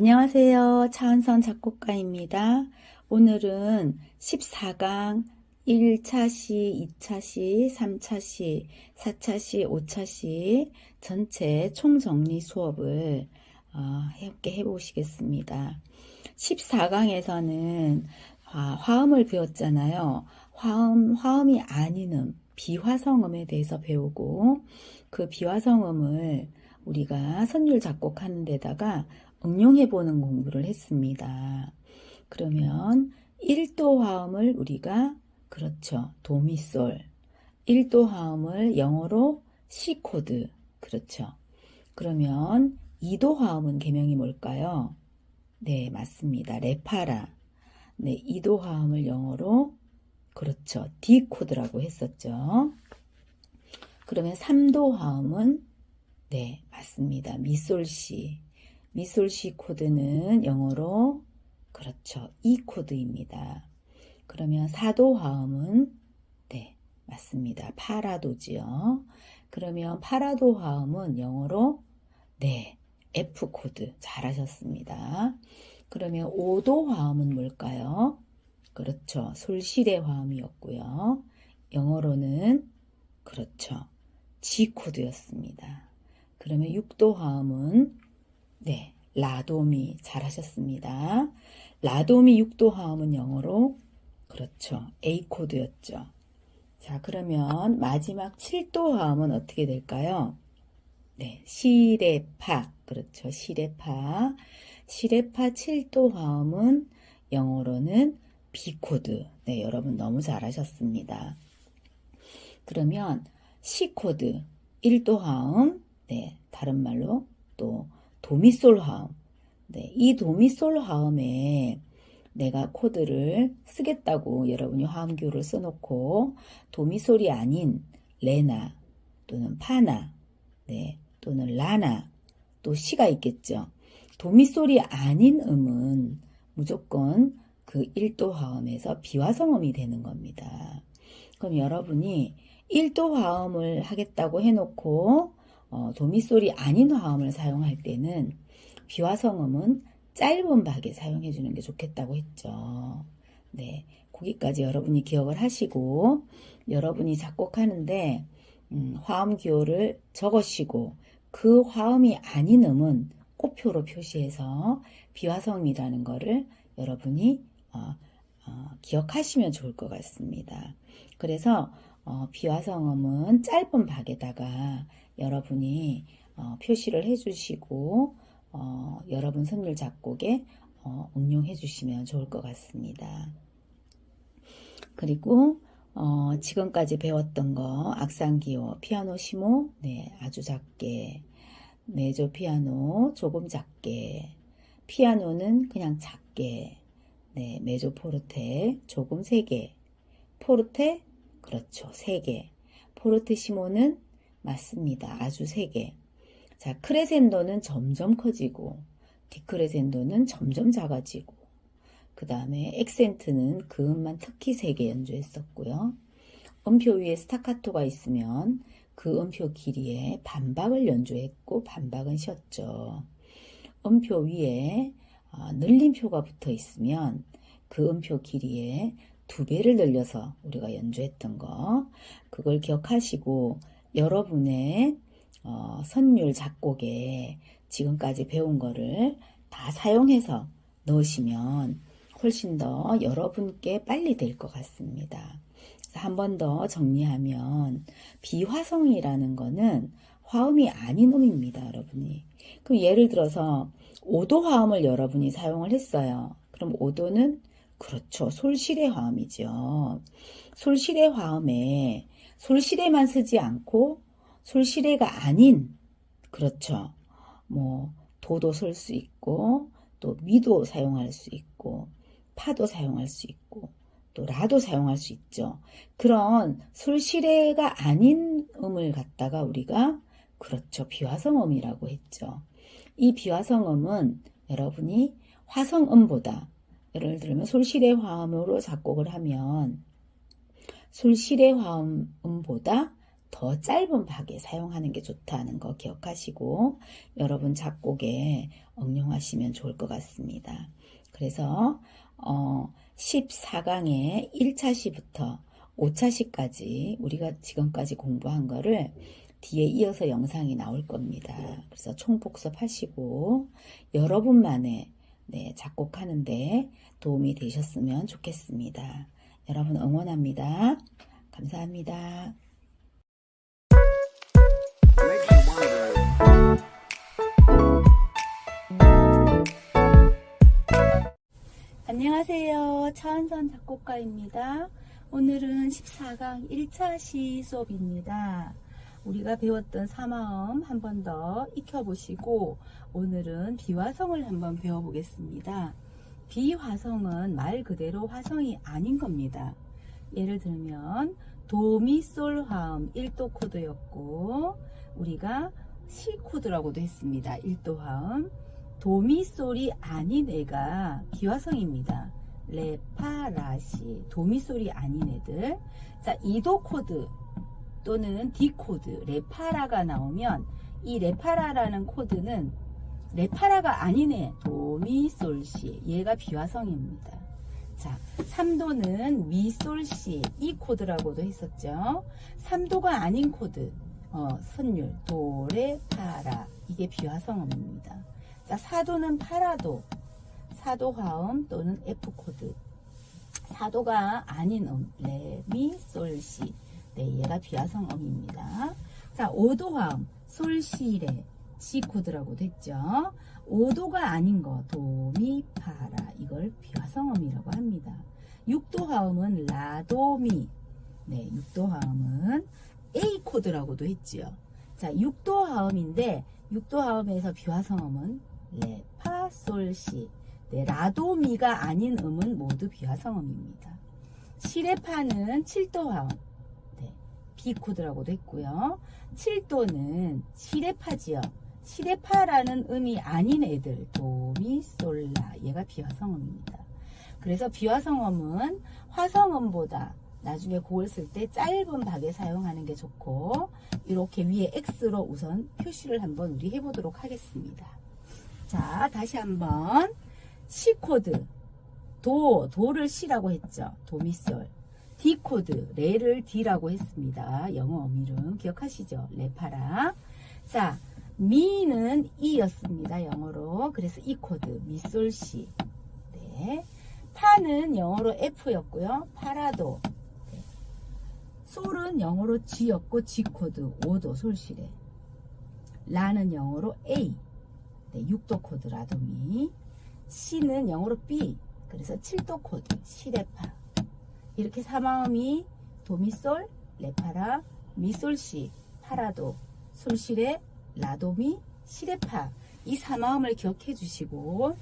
안녕하세요. 차은선 작곡가입니다. 오늘은 14강 1차시, 2차시, 3차시, 4차시, 5차시 전체 총정리 수업을 함께 해보시겠습니다. 14강에서는 화음을 배웠잖아요. 화음이 아닌 비화성음에 대해서 배우고 그 비화성음을 우리가 선율 작곡하는 데다가 응용해보는 공부를 했습니다. 그러면 1도 화음을 우리가 그렇죠. 도미솔 1도 화음을 영어로 C 코드 그렇죠. 그러면 2도 화음은 계명이 뭘까요? 네, 맞습니다. 레파라. 네, 2도 화음을 영어로 그렇죠. D 코드라고 했었죠. 그러면 3도 화음은 네, 맞습니다. 미솔시. 미솔시 코드는 영어로 그렇죠. E 코드입니다. 그러면 4도 화음은 네, 맞습니다. 파라도지요. 그러면 파라도 화음은 영어로 네, F 코드. 잘하셨습니다. 그러면 5도 화음은 뭘까요? 그렇죠. 솔시레 화음이었고요. 영어로는 그렇죠. G 코드였습니다. 그러면 6도 화음은 네, 라도미 잘하셨습니다. 라도미 6도 화음은 영어로 그렇죠. A 코드였죠. 자, 그러면 마지막 7도 화음은 어떻게 될까요? 네, 시레파. 그렇죠. 시레파. 시레파 7도 화음은 영어로는 B 코드. 네, 여러분 너무 잘하셨습니다. 그러면 C 코드 1도 화음. 네, 다른 말로 또 도미솔 화음. 네, 이 도미솔 화음에 내가 코드를 쓰겠다고 여러분이 화음기호를 써놓고 도미솔이 아닌 레나 또는 파나 네, 또는 라나 또 시가 있겠죠. 도미솔이 아닌 음은 무조건 그 1도 화음에서 비화성음이 되는 겁니다. 그럼 여러분이 1도 화음을 하겠다고 해놓고 도미솔이 아닌 화음을 사용할 때는 비화성음은 짧은 박에 사용해 주는 게 좋겠다고 했죠. 네, 거기까지 여러분이 기억을 하시고 여러분이 작곡하는데 화음 기호를 적으시고 그 화음이 아닌 음은 꽃표로 표시해서 비화성음이라는 거를 여러분이 기억하시면 좋을 것 같습니다. 그래서 비화성음은 짧은 박에다가 여러분이 표시를 해주시고 여러분 선율 작곡에 응용해 주시면 좋을 것 같습니다. 그리고 지금까지 배웠던 거 악상기호 피아노 시모 네, 아주 작게 메조 피아노 조금 작게 피아노는 그냥 작게 네, 메조 포르테 조금 세게 포르테 그렇죠. 세게 포르테 시모는 맞습니다. 아주 세게 자, 크레센도는 점점 커지고 디크레센도는 점점 작아지고 그 다음에 액센트는 그 음만 특히 세게 연주했었고요. 음표 위에 스타카토가 있으면 그 음표 길이에 반박을 연주했고 반박은 쉬었죠. 음표 위에 늘림표가 붙어 있으면 그 음표 길이에 2배를 늘려서 우리가 연주했던 거 그걸 기억하시고 여러분의 선율 작곡에 지금까지 배운 거를 다 사용해서 넣으시면 훨씬 더 여러분께 빨리 될 것 같습니다. 한 번 더 정리하면 비화성이라는 거는 화음이 아닌 음입니다. 여러분이. 그럼 예를 들어서 5도 화음을 여러분이 사용을 했어요. 그럼 5도는 그렇죠. 솔시레 화음이죠. 솔시레 화음에 솔시레만 쓰지 않고 솔시레가 아닌 그렇죠. 뭐 도도 쓸 수 있고 또 미도 사용할 수 있고 파도 사용할 수 있고 또 라도 사용할 수 있죠. 그런 솔시레가 아닌 음을 갖다가 우리가 그렇죠. 비화성음이라고 했죠. 이 비화성음은 여러분이 화성음보다 예를 들면 솔시레 화음으로 작곡을 하면 솔시레 화음보다 더 짧은 박에 사용하는 게 좋다는 거 기억하시고 여러분 작곡에 응용하시면 좋을 것 같습니다. 그래서 14강의 1차 시부터 5차 시까지 우리가 지금까지 공부한 거를 뒤에 이어서 영상이 나올 겁니다. 그래서 총복습하시고 여러분만의 작곡하는데 도움이 되셨으면 좋겠습니다. 여러분 응원합니다. 감사합니다. 안녕하세요. 차은선 작곡가입니다. 오늘은 14강 1차 시 수업입니다. 우리가 배웠던 사마음 한 번 더 익혀보시고 오늘은 비화성을 한번 배워보겠습니다. 비화성은 말 그대로 화성이 아닌 겁니다. 예를 들면 도미솔 화음 1도 코드였고 우리가 C 코드라고도 했습니다. 1도 화음. 도미솔이 아닌 애가 비화성입니다. 레파라시 도미솔이 아닌 애들. 자, 2도 코드 또는 D 코드 레파라가 나오면 이 레파라라는 코드는 레파라가 아닌 애 도미솔시 얘가 비화성입니다. 자, 3도는 미솔시 이 코드라고도 했었죠. 3도가 아닌 코드 선율 도레파라 이게 비화성음입니다. 자, 4도는 파라도 4도 화음 또는 F 코드 4도가 아닌 레미솔시 얘가 비화성음입니다. 자, 5도 화음 솔시레 G 코드라고도 했죠. 5도가 아닌 거 도미파라 이걸 비화성음이라고 합니다. 6도 화음은 라도미 6도 화음은 A 코드라고도 했죠. 자, 6도 화음인데 6도 화음에서 비화성음은 레파솔시 라도미가 아닌 음은 모두 비화성음입니다. 시레파는 7도 화음 B 코드라고도 했고요. 7도는 시레파지요. 시레파라는 음이 아닌 애들 도미솔라 얘가 비화성음입니다. 그래서 비화성음은 화성음보다 나중에 곡을 쓸 때 짧은 박에 사용하는 게 좋고 이렇게 위에 X로 우선 표시를 한번 우리 해보도록 하겠습니다. 자, 다시 한번 C 코드 도를 C라고 했죠. 도미솔 D 코드 레를 D라고 했습니다. 영어 어미름 기억하시죠? 레파라. 자, 미는 E였습니다. 영어로. 그래서 E 코드 미솔 C. 네. 파는 영어로 F였고요. 파라도. 네. 솔은 영어로 G였고 G 코드 5도 솔시레. 라는 영어로 A. 네, 6도 코드 라도미. C는 영어로 B. 그래서 7도 코드 시레파. 이렇게 사마음이 도미솔, 레파라, 미솔시, 파라도, 솔시레, 라도미, 시레파 이 사마음을 기억해 주시고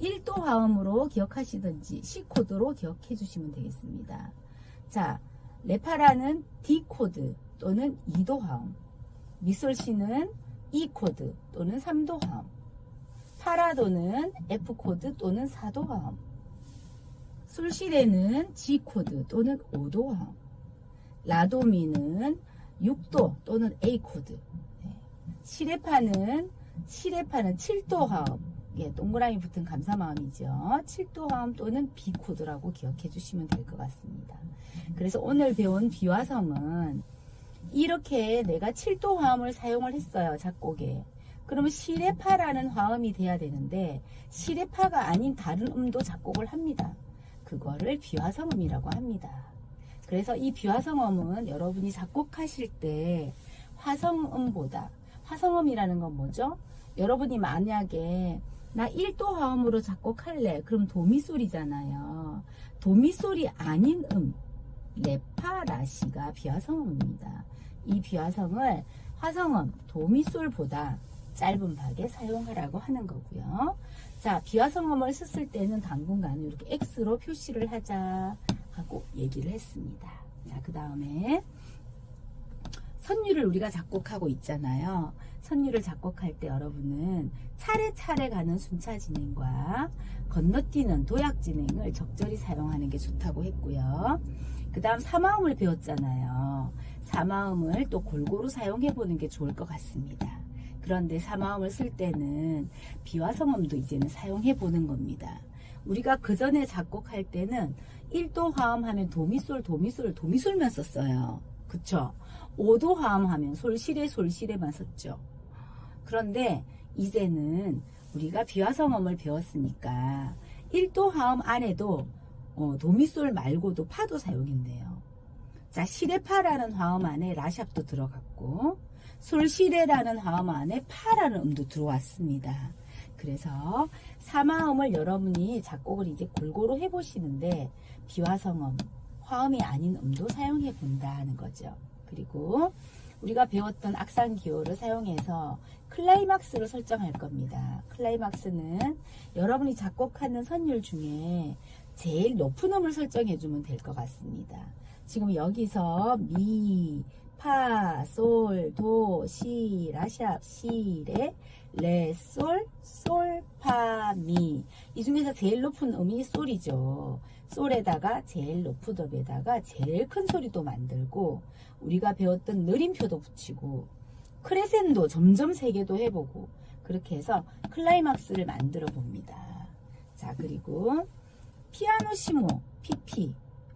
1도 화음으로 기억하시든지 C 코드로 기억해 주시면 되겠습니다. 자, 레파라는 D 코드 또는 2도 화음, 미솔시는 E 코드 또는 3도 화음, 파라도는 F 코드 또는 4도 화음, 솔시레는 G 코드 또는 5도 화음, 라도미는 6도 또는 A 코드, 시레파는 7도 화음, 동그라미 붙은 감사마음이죠. 7도 화음 또는 B 코드라고 기억해 주시면 될 것 같습니다. 그래서 오늘 배운 비화성은 이렇게 내가 7도 화음을 사용을 했어요. 작곡에. 그러면 시레파라는 화음이 돼야 되는데 시레파가 아닌 다른 음도 작곡을 합니다. 그거를 비화성음이라고 합니다. 그래서 이 비화성음은 여러분이 작곡하실 때 화성음보다 화성음이라는 건 뭐죠? 여러분이 만약에 나 1도 화음으로 작곡할래. 그럼 도미솔이잖아요. 도미솔이 아닌 레파라시가 비화성음입니다. 이 비화성을 화성음 도미솔보다 짧은 박에 사용하라고 하는 거고요. 자, 비화성음을 썼을 때는 당분간 이렇게 X로 표시를 하자 하고 얘기를 했습니다. 자, 그 다음에 선율을 우리가 작곡하고 있잖아요. 선율을 작곡할 때 여러분은 차례차례 가는 순차 진행과 건너뛰는 도약 진행을 적절히 사용하는 게 좋다고 했고요. 그 다음 사마음을 배웠잖아요. 사마음을 또 골고루 사용해 보는 게 좋을 것 같습니다. 그런데 사마음을 쓸 때는 비화성음도 이제는 사용해 보는 겁니다. 우리가 그 전에 작곡할 때는 1도 화음 하면 도미솔 도미솔 도미솔만 썼어요. 그쵸? 5도 화음 하면 솔시레 솔시레만 썼죠. 그런데 이제는 우리가 비화성음을 배웠으니까 1도 화음 안에도 도미솔 말고도 파도 사용했네요. 자, 시레파라는 화음 안에 라샵도 들어갔고 솔시레라는 화음 안에 파라는 음도 들어왔습니다. 그래서 사마음을 여러분이 작곡을 이제 골고루 해보시는데 비화성음, 화음이 아닌 음도 사용해 본다는 거죠. 그리고 우리가 배웠던 악상 기호를 사용해서 클라이막스를 설정할 겁니다. 클라이막스는 여러분이 작곡하는 선율 중에 제일 높은 음을 설정해 주면 될 것 같습니다. 지금 여기서 미, 파, 솔, 도, 시, 라샵, 시, 레, 솔, 솔, 파, 미. 이 중에서 제일 높은 음이 솔이죠. 솔에다가 제일 높은 음에다가 제일 큰 소리도 만들고 우리가 배웠던 느림표도 붙이고 크레센도 점점 세게도 해보고 그렇게 해서 클라이막스를 만들어 봅니다. 자, 그리고 피아노시모, PP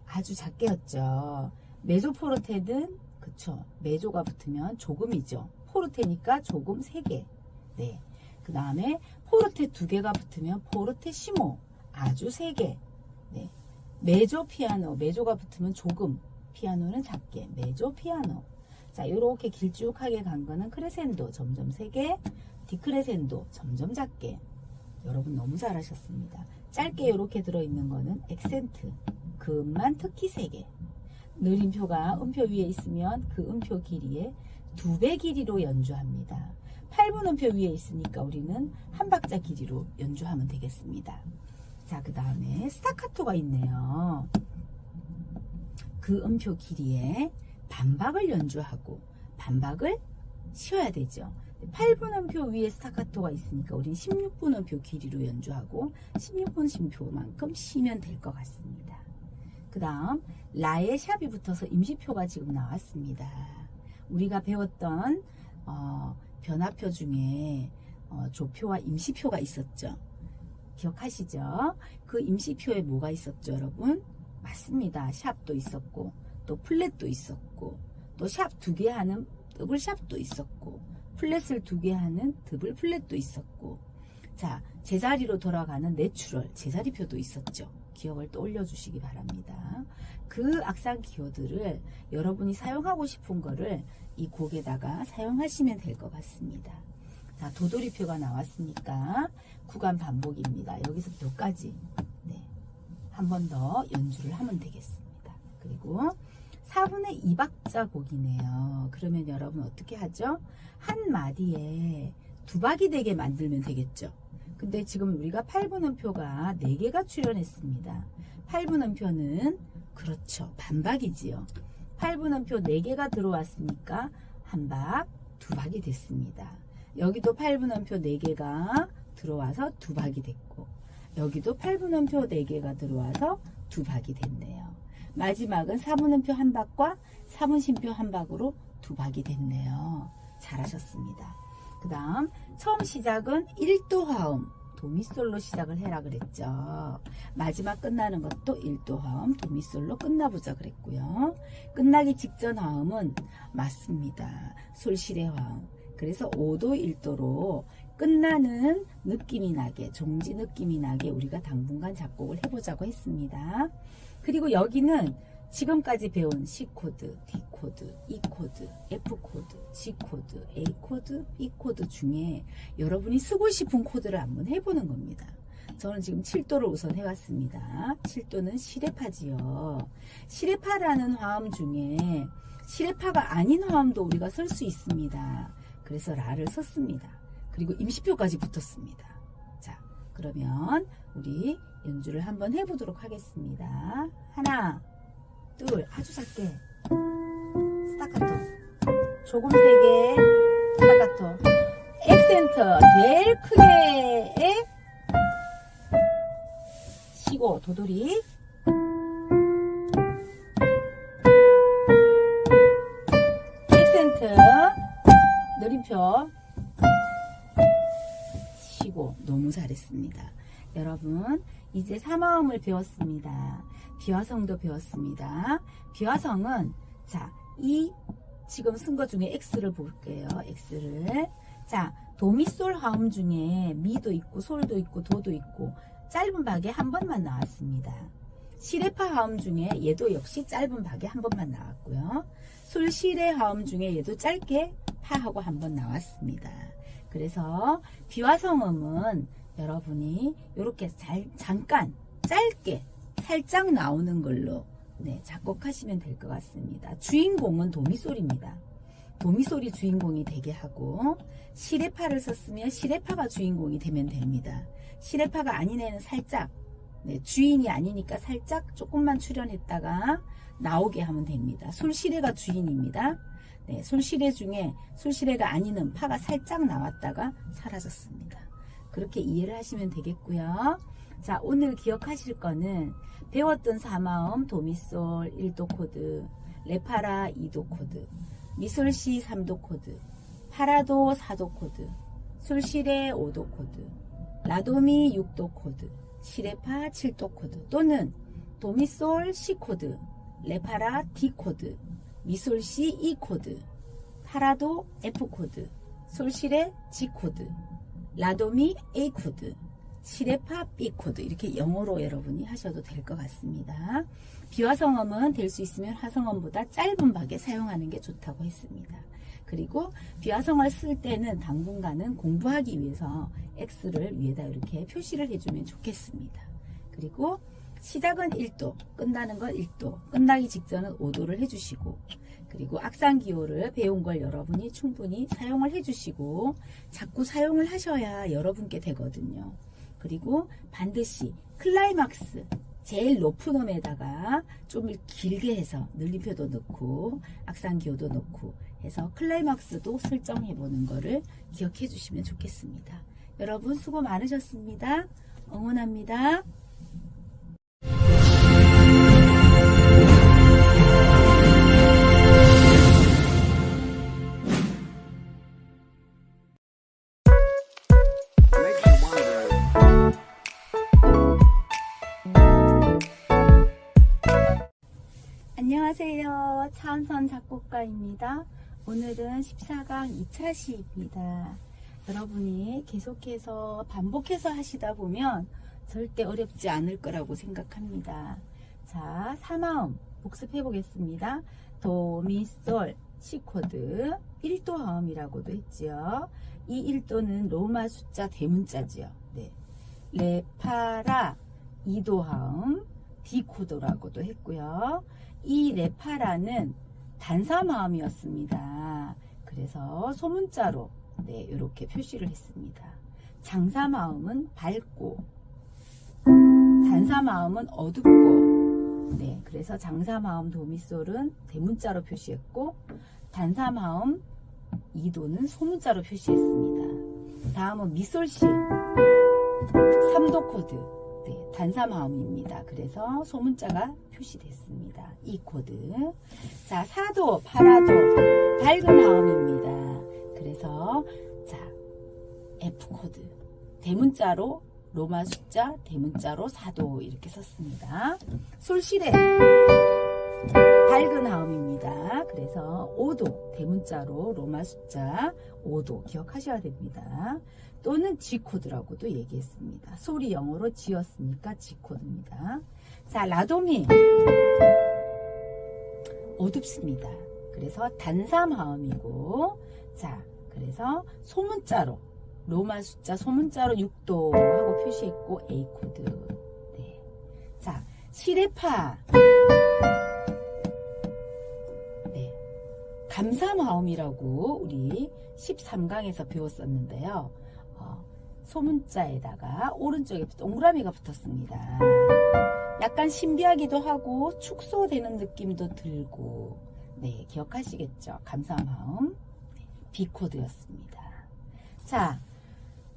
아주 작게였죠. 메조포르테는 그쵸. 메조가 붙으면 조금이죠. 포르테니까 조금 3개. 네. 그 다음에 포르테 2개가 붙으면 포르테시모 아주 3개. 네. 메조 피아노, 메조가 붙으면 조금, 피아노는 작게. 메조 피아노. 자, 요렇게 길쭉하게 간 거는 크레센도 점점 3개, 디크레센도 점점 작게. 여러분 너무 잘하셨습니다. 짧게 요렇게 들어있는 거는 액센트, 그 음만 특히 3개. 느림표가 음표 위에 있으면 그 음표 길이의 2배 길이로 연주합니다. 8분 음표 위에 있으니까 우리는 한 박자 길이로 연주하면 되겠습니다. 자, 그 다음에 스타카토가 있네요. 그 음표 길이에 반박을 연주하고 반박을 쉬어야 되죠. 8분 음표 위에 스타카토가 있으니까 우리는 16분 음표 길이로 연주하고 16분 심표만큼 쉬면 될 것 같습니다. 그 다음 라에 샵이 붙어서 임시표가 지금 나왔습니다. 우리가 배웠던 변화표 중에 조표와 임시표가 있었죠. 기억하시죠? 그 임시표에 뭐가 있었죠, 여러분? 맞습니다. 샵도 있었고 또 플랫도 있었고 또 샵 2개 하는 더블 샵도 있었고 플랫을 2개 하는 더블 플랫도 있었고 자, 제자리로 돌아가는 내추럴 제자리표도 있었죠. 기억을 떠올려 주시기 바랍니다. 그 악상 기호들을 여러분이 사용하고 싶은 거를 이 곡에다가 사용하시면 될 것 같습니다. 자, 도돌이표가 나왔으니까 구간 반복입니다. 여기서부터 여기까지 네, 한 번 더 연주를 하면 되겠습니다. 그리고 4분의 2박자 곡이네요. 그러면 여러분 어떻게 하죠? 한 마디에 2박이 되게 만들면 되겠죠. 근데 지금 우리가 8분 음표가 4개가 출연했습니다. 8분 음표는 그렇죠. 반박이지요. 8분 음표 4개가 들어왔으니까 한 박, 2박이 됐습니다. 여기도 8분 음표 4개가 들어와서 2박이 됐고 여기도 8분 음표 4개가 들어와서 2박이 됐네요. 마지막은 4분 음표 1박과 4분 심표 1박으로 2박이 됐네요. 잘하셨습니다. 그 다음 처음 시작은 1도 화음 도미솔로 시작을 해라 그랬죠. 마지막 끝나는 것도 1도 화음 도미솔로 끝나보자 그랬고요. 끝나기 직전 화음은 맞습니다. 솔시레 화음. 그래서 5도 1도로 끝나는 느낌이 나게 종지 느낌이 나게 우리가 당분간 작곡을 해보자고 했습니다. 그리고 여기는 지금까지 배운 C코드, D코드, E코드, F코드, G코드, A코드, B코드 중에 여러분이 쓰고 싶은 코드를 한번 해보는 겁니다. 저는 지금 7도를 우선 해왔습니다. 7도는 시레파지요. 시레파라는 화음 중에 시레파가 아닌 화음도 우리가 쓸 수 있습니다. 그래서 라를 썼습니다. 그리고 임시표까지 붙었습니다. 자, 그러면 우리 연주를 한번 해보도록 하겠습니다. 하나, 둘, 아주 작게 스타카토 조금 세게 스타카토 액센트 제일 크게 쉬고 도돌이 느림표 쉬고 너무 잘했습니다. 여러분 이제 사마음을 배웠습니다. 비화성도 배웠습니다. 비화성은 자, 이 지금 쓴 것 중에 X를 볼게요. X를. 자, 도미솔 화음 중에 미도 있고 솔도 있고 도도 있고 짧은 박에 한 번만 나왔습니다. 시레파 화음 중에 얘도 역시 짧은 박에 한 번만 나왔고요. 솔시레 화음 중에 얘도 짧게 파하고 한 번 나왔습니다. 그래서 비화성음은 여러분이 이렇게 잠깐 짧게 살짝 나오는 걸로 네, 작곡하시면 될 것 같습니다. 주인공은 도미솔입니다. 도미솔이 주인공이 되게 하고 시레파를 썼으면 시레파가 주인공이 되면 됩니다. 시레파가 아닌 애는 살짝 네, 주인이 아니니까 살짝 조금만 출연했다가 나오게 하면 됩니다. 솔시레가 주인입니다. 네, 솔시레 중에 솔시레가 아닌 파가 살짝 나왔다가 사라졌습니다. 그렇게 이해를 하시면 되겠고요. 자, 오늘 기억하실 거는 배웠던 사마음 도미솔 1도 코드, 레파라 2도 코드, 미솔시 3도 코드, 파라도 4도 코드, 솔시레 5도 코드, 라도미 6도 코드, 시레파 7도 코드 또는 도미솔 C 코드, 레파라 D 코드, 미솔시 E 코드, 파라도 F 코드, 솔시레 G 코드, 라도미 A 코드, 시레파 B 코드 이렇게 영어로 여러분이 하셔도 될 것 같습니다. 비화성음은 될 수 있으면 화성음보다 짧은 박에 사용하는 게 좋다고 했습니다. 그리고 비화성을 쓸 때는 당분간은 공부하기 위해서 X를 위에다 이렇게 표시를 해주면 좋겠습니다. 그리고 시작은 1도, 끝나는 건 1도, 끝나기 직전은 5도를 해주시고 그리고 악상기호를 배운 걸 여러분이 충분히 사용을 해주시고 자꾸 사용을 하셔야 여러분께 되거든요. 그리고 반드시 클라이막스 제일 높은 음에다가 좀 길게 해서 늘림표도 넣고 악상기호도 넣고 해서 클라이막스도 설정해 보는 거를 기억해 주시면 좋겠습니다. 여러분 수고 많으셨습니다. 응원합니다. 안녕하세요. 차은선 작곡가입니다. 오늘은 14강 2차 시입니다. 여러분이 계속해서 반복해서 하시다 보면 절대 어렵지 않을 거라고 생각합니다. 자, 사마음 복습해 보겠습니다. 도, 미, 솔, 시 코드 1도 화음이라고도 했지요. 이 1도는 로마 숫자 대문자지요. 네. 레, 파, 라 2도 화음 D 코드라고도 했고요. 이 레파라는 단사마음이었습니다. 그래서 소문자로 네, 이렇게 표시를 했습니다. 장사마음은 밝고 단사마음은 어둡고 네, 그래서 장사마음 도미솔은 대문자로 표시했고 단사마음 2도는 소문자로 표시했습니다. 다음은 미솔시 3도 코드 네, 단사마음입니다. 그래서 소문자가 표시됐습니다. 이 코드. 자, 사도, 파라도 밝은 화음입니다. 그래서 자, F 코드. 대문자로 로마 숫자, 대문자로 사도 이렇게 썼습니다. 솔시레 밝은 화음입니다. 그래서 5도 대문자로 로마 숫자 5도 기억하셔야 됩니다. 또는 G코드라고도 얘기했습니다. 솔이 영어로 G였으니까 G코드입니다. 자, 라도미 어둡습니다. 그래서 단사마음이고 자, 그래서 소문자로 로마 숫자 소문자로 6도 하고 표시했고 A 코드. 네. 자, 시레파 네. 감사마음이라고 우리 13강에서 배웠었는데요. 소문자에다가 오른쪽에 동그라미가 붙었습니다. 약간 신비하기도 하고 축소되는 느낌도 들고 네, 기억하시겠죠? 감사마음 B 코드였습니다. 자,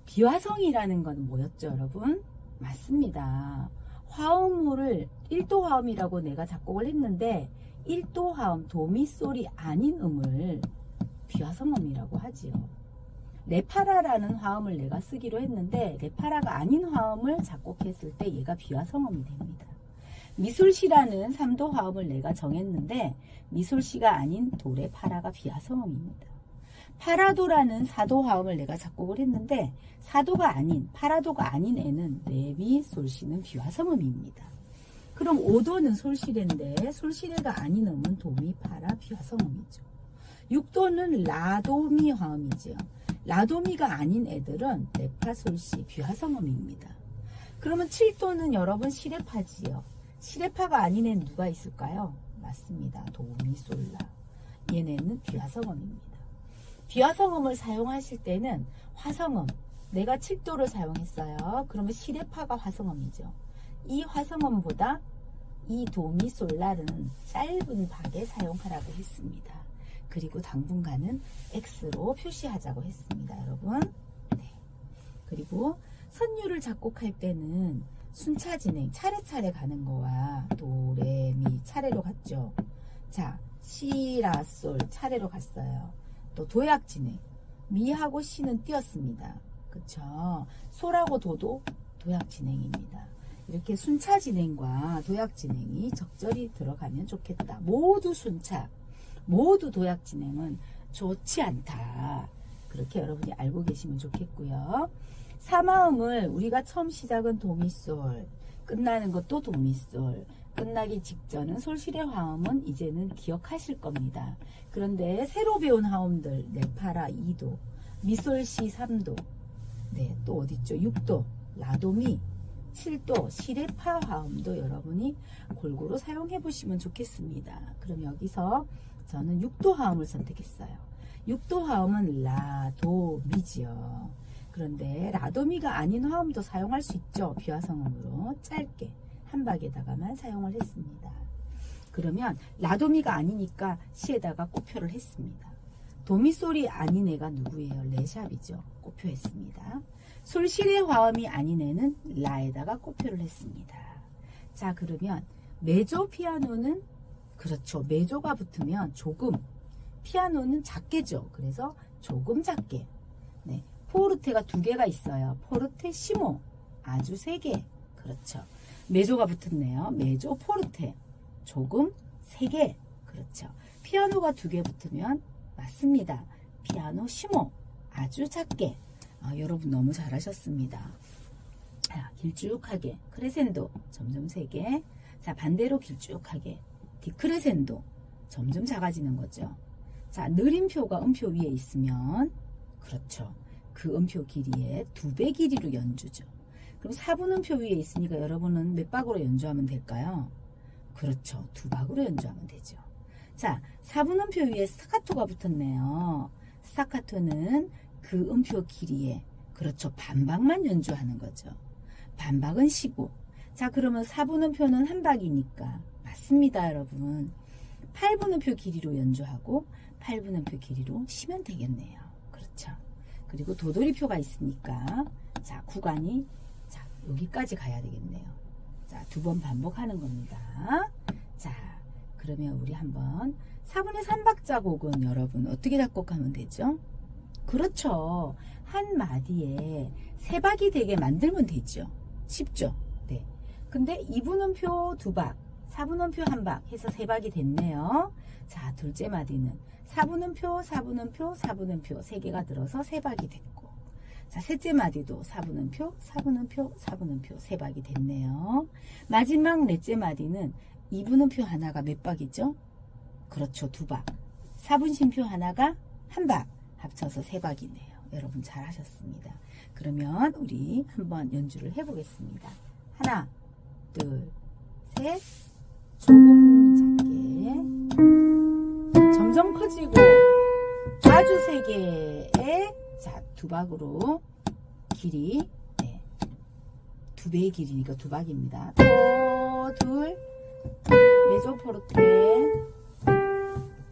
비화성이라는 건 뭐였죠, 여러분? 맞습니다. 화음을 1도 화음이라고 내가 작곡을 했는데 1도 화음 도미솔이 아닌 음을 비화성음이라고 하지요. 레파라라는 화음을 내가 쓰기로 했는데 레파라가 아닌 화음을 작곡했을 때 얘가 비화성음이 됩니다. 미술시라는 3도 화음을 내가 정했는데 미술시가 아닌 도레파라가 비화성음입니다. 파라도라는 4도 화음을 내가 작곡을 했는데 4도가 아닌 파라도가 아닌 애는 레미솔시는 비화성음입니다. 그럼 5도는 솔시레인데 솔시레가 아닌 음은 도미파라 비화성음이죠. 6도는 라도미 화음이죠. 라도미가 아닌 애들은 레파솔시 비화성음입니다. 그러면 7도는 여러분 시레파지요. 시레파가 아닌 애는 누가 있을까요? 맞습니다. 도미솔라. 얘네는 비화성음입니다. 비화성음을 사용하실 때는 화성음, 내가 7도를 사용했어요. 그러면 시레파가 화성음이죠. 이 화성음보다 이 도미솔라는 짧은 박에 사용하라고 했습니다. 그리고 당분간은 X로 표시하자고 했습니다. 여러분. 네. 그리고 선율을 작곡할 때는 순차 진행, 차례차례 가는 거와 도, 레, 미 차례로 갔죠. 자, 시, 라, 솔 차례로 갔어요. 또 도약 진행, 미하고 시는 띄었습니다. 그쵸? 솔하고 도도 도약 진행입니다. 이렇게 순차 진행과 도약 진행이 적절히 들어가면 좋겠다. 모두 순차, 모두 도약 진행은 좋지 않다. 그렇게 여러분이 알고 계시면 좋겠고요. 사마음을 우리가 처음 시작은 도미솔, 끝나는 것도 도미솔, 끝나기 직전은 솔시레 화음은 이제는 기억하실 겁니다. 그런데 새로 배운 화음들 레파라 2도, 미솔시 3도, 네, 또 어딨죠? 6도, 라도미, 7도, 시레파 화음도 여러분이 골고루 사용해 보시면 좋겠습니다. 그럼 여기서 저는 6도 화음을 선택했어요. 6도 화음은 라, 도, 미지요. 그런데 라도미가 아닌 화음도 사용할 수 있죠. 비화성음으로 짧게 한 박에다가만 사용을 했습니다. 그러면 라도미가 아니니까 시에다가 꼽표를 했습니다. 도미솔이 아닌 애가 누구예요? 레샵이죠. 꼽표했습니다. 솔시레 화음이 아닌 애는 라에다가 꼽표를 했습니다. 자, 그러면 메조 피아노는 그렇죠. 메조가 붙으면 조금, 피아노는 작게죠. 그래서 조금 작게. 네, 포르테가 2개가 있어요. 포르테, 시모, 아주 3개. 그렇죠. 메조가 붙었네요. 메조, 포르테, 조금, 3개. 그렇죠. 피아노가 2개 붙으면 맞습니다. 피아노, 시모, 아주 작게. 여러분 너무 잘하셨습니다. 자, 길쭉하게 크레센도 점점 3개. 자, 반대로 길쭉하게 디크레센도 점점 작아지는 거죠. 자, 느림표가 음표 위에 있으면 그렇죠. 그 음표 길이의 2배 길이로 연주죠. 그럼 4분음표 위에 있으니까 여러분은 몇 박으로 연주하면 될까요? 그렇죠. 2박으로 연주하면 되죠. 자, 4분음표 위에 스타카토가 붙었네요. 스타카토는 그 음표 길이에 그렇죠. 반박만 연주하는 거죠. 반박은 15. 자, 그러면 4분음표는 한 박이니까 맞습니다, 여러분. 8분음표 길이로 연주하고 8분음표 길이로 쉬면 되겠네요. 그렇죠. 그리고 도돌이표가 있으니까 자, 구간이 자, 여기까지 가야 되겠네요. 자, 2번 반복하는 겁니다. 자, 그러면 우리 한번 4분의 3박자곡은 여러분 어떻게 작곡하면 되죠? 그렇죠. 한 마디에 3박이 되게 만들면 되죠. 쉽죠? 네. 근데 2분음표 2박, 4분음표 1박 해서 3박이 됐네요. 자, 둘째 마디는 4분음표, 4분음표, 4분음표 3개가 들어서 3박이 됐고, 자, 셋째 마디도 4분음표, 4분음표, 4분음표 3박이 됐네요. 마지막 넷째 마디는 2분음표 하나가 몇 박이죠? 그렇죠. 2박. 4분심표 하나가 1박. 합쳐서 3박이네요. 여러분 잘 하셨습니다. 그러면 우리 한번 연주를 해보겠습니다. 하나, 둘, 셋. 조금 작게 점점 커지고 아주 3개의 자, 2박으로 길이 네, 2배의 길이니까 2박입니다. 도, 둘, 메조 포르테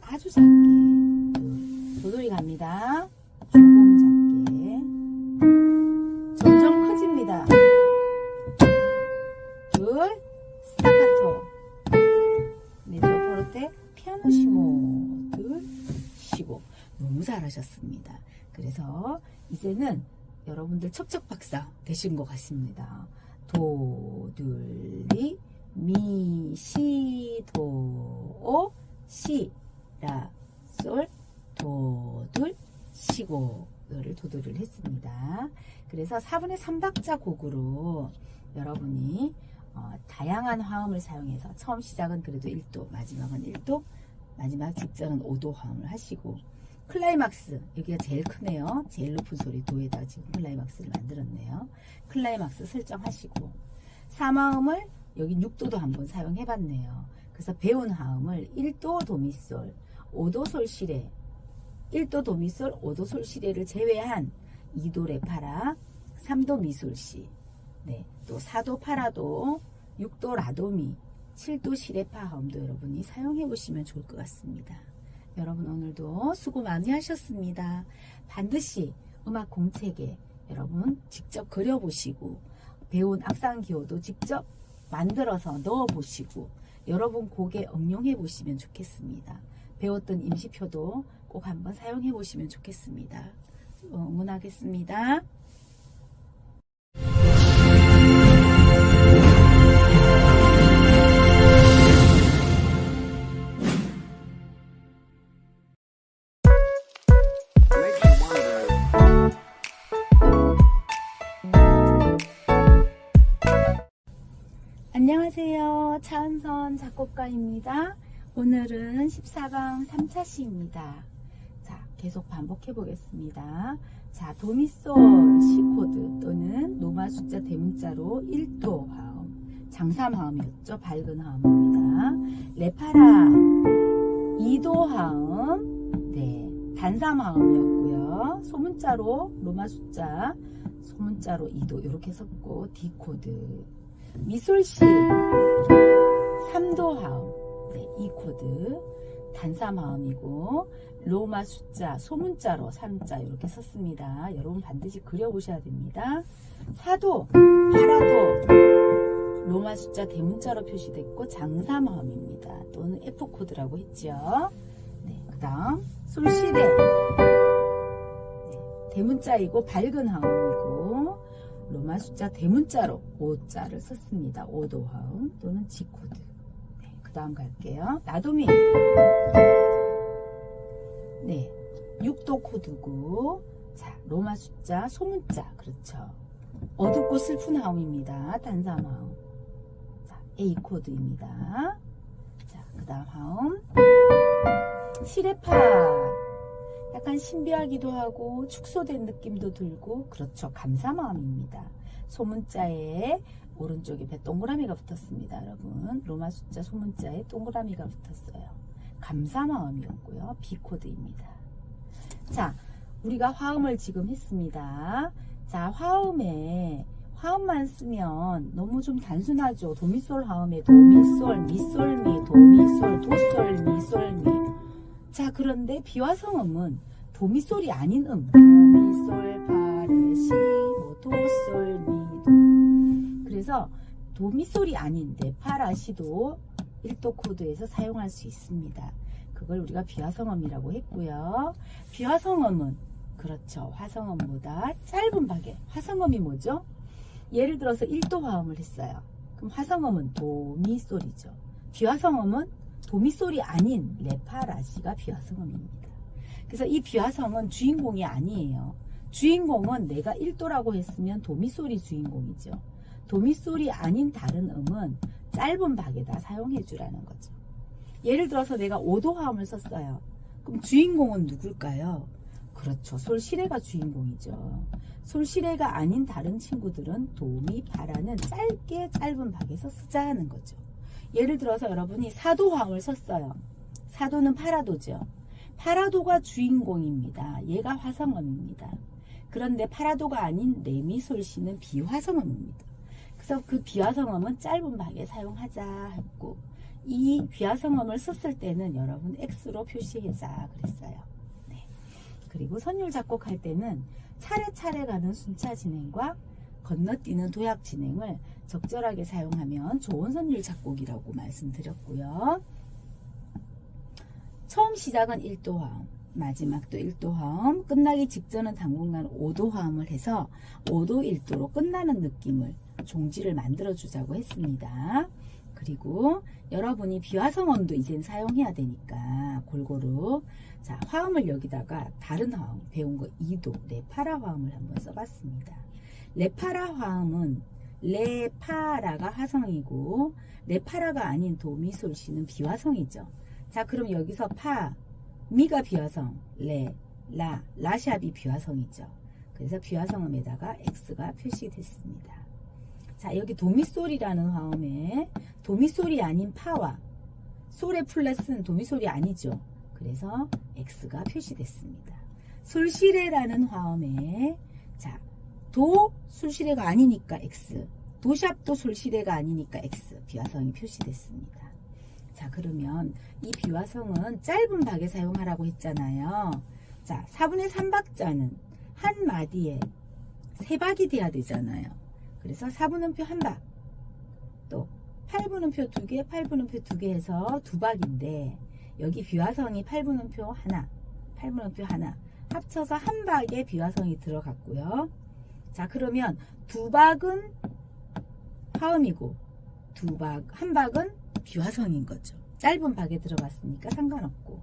아주 작게 도돌이 갑니다. 조금 작게 점점 커집니다. 둘, 스타카토 메조 포르테 피아노시모 둘, 쉬고 너무 잘하셨습니다. 그래서 이제는 여러분들 척척박사 되신 것 같습니다. 도, 둘, 리, 미, 시, 도, 오, 시, 라, 솔, 도, 둘, 시고 를 도도를 했습니다. 그래서 4분의 3박자 곡으로 여러분이 다양한 화음을 사용해서 처음 시작은 그래도 1도, 마지막은 1도, 마지막 직전은 5도 화음을 하시고 클라이막스, 여기가 제일 크네요. 제일 높은 소리 도에다 지금 클라이막스를 만들었네요. 클라이막스 설정하시고 3화음을 여기 6도도 한번 사용해 봤네요. 그래서 배운 화음을 1도 도미솔, 5도 솔시레, 1도 도미솔, 5도 솔시레를 제외한 2도 레파라, 3도 미솔시, 네, 또 4도 파라도, 6도 라도미, 7도 시레파 화음도 여러분이 사용해 보시면 좋을 것 같습니다. 여러분 오늘도 수고 많이 하셨습니다. 반드시 음악 공책에 여러분 직접 그려보시고 배운 악상기호도 직접 만들어서 넣어보시고 여러분 곡에 응용해 보시면 좋겠습니다. 배웠던 임시표도 꼭 한번 사용해 보시면 좋겠습니다. 응원하겠습니다. 안녕하세요. 차은선 작곡가입니다. 오늘은 14방 3차 시입니다. 자, 계속 반복해 보겠습니다. 자, 도미솔 C코드 또는 노마 숫자 대문자로 1도 화음, 장삼 화음이었죠. 밝은 화음입니다. 레파라 2도 화음, 네, 단삼 화음이었고요. 소문자로 로마 숫자, 소문자로 2도 이렇게 썼고 D 코드. 미솔시 3도 화음, 네, 이 코드 단삼 화음이고 로마 숫자 소문자로 3자 이렇게 썼습니다. 여러분 반드시 그려보셔야 됩니다. 4도, 8화도 로마 숫자 대문자로 표시됐고 장삼 화음입니다. 또는 F 코드라고 했죠. 네, 그 다음 솔시레, 네, 대문자이고 밝은 화음이고 로마 숫자 대문자로 5자를 썼습니다. 5도 화음 또는 G 코드. 네, 그 다음 갈게요. 라도미. 네, 6도 코드고, 자, 로마 숫자 소문자, 그렇죠. 어둡고 슬픈 화음입니다. 단삼 화음. 자, A 코드입니다. 자, 그 다음 화음. 시레파. 약간 신비하기도 하고 축소된 느낌도 들고 그렇죠. 감사마음입니다. 소문자에 오른쪽에 동그라미가 붙었습니다. 여러분 로마 숫자 소문자에 동그라미가 붙었어요. 감사마음이었고요. B코드입니다. 자, 우리가 화음을 지금 했습니다. 자, 화음만 쓰면 너무 좀 단순하죠. 도미솔 화음에 도미솔, 미솔미, 도미솔, 도솔, 미솔미. 자, 그런데 비화성음은 도미솔이 아닌 도미솔, 파레시, 도솔, 미도. 그래서 도미솔이 아닌 레파라시도 1도 코드에서 사용할 수 있습니다. 그걸 우리가 비화성음이라고 했고요. 비화성음은 그렇죠. 화성음보다 짧은 박에. 화성음이 뭐죠? 예를 들어서 1도 화음을 했어요. 그럼 화성음은 도미솔이죠. 비화성음은 도미솔이 아닌 레파라시가 비화성음입니다. 그래서 이 비화성은 주인공이 아니에요. 주인공은 내가 1도라고 했으면 도미솔이 주인공이죠. 도미솔이 아닌 다른 음은 짧은 박에다 사용해 주라는 거죠. 예를 들어서 내가 5도 화음을 썼어요. 그럼 주인공은 누굴까요? 그렇죠. 솔시레가 주인공이죠. 솔시레가 아닌 다른 친구들은 도미, 파라는 짧은 박에서 쓰자 하는 거죠. 예를 들어서 여러분이 4도 화음을 썼어요. 4도는 파라도죠. 파라도가 주인공입니다. 얘가 화성음입니다. 그런데 파라도가 아닌 레미솔시는 비화성음입니다. 그래서 그 비화성음은 짧은 박에 사용하자 했고 이 비화성음을 썼을 때는 여러분 X로 표시하자 그랬어요. 네. 그리고 선율 작곡할 때는 차례차례 가는 순차 진행과 건너뛰는 도약 진행을 적절하게 사용하면 좋은 선율 작곡이라고 말씀드렸고요. 처음 시작은 1도 화음, 마지막 또 1도 화음, 끝나기 직전은 당분간 5도 화음을 해서 5도 1도로 끝나는 느낌을 종지를 만들어 주자고 했습니다. 그리고 여러분이 비화성음도 이젠 사용해야 되니까 골고루 자 화음을 여기다가 다른 화음 배운 거 2도 레파라 화음을 한번 써봤습니다. 레파라 화음은 레파라가 화성이고 레파라가 아닌 도미솔시는 비화성이죠. 자 그럼 여기서 파 미가 비화성 레 라 라샵이 비화성이죠. 그래서 비화성음에다가 X가 표시됐습니다. 자 여기 도미솔이라는 화음에 도미솔이 아닌 파와 솔의 플랫은 도미솔이 아니죠. 그래서 X가 표시됐습니다. 솔시레라는 화음에 자 도 솔시레가 아니니까 X, 도샵도 솔시레가 아니니까 X 비화성이 표시됐습니다. 자 그러면 이 비화성은 짧은 박에 사용하라고 했잖아요. 자 4분의 3박자는 한 마디에 3박이 돼야 되잖아요. 그래서 4분음표 1박 또 8분음표 2개 8분음표 2개 해서 2박인데 여기 비화성이 8분음표 하나 8분음표 하나 합쳐서 한 박에 비화성이 들어갔고요. 자 그러면 2박은 화음이고 한 박은 비화성인 거죠. 짧은 박에 들어갔으니까 상관없고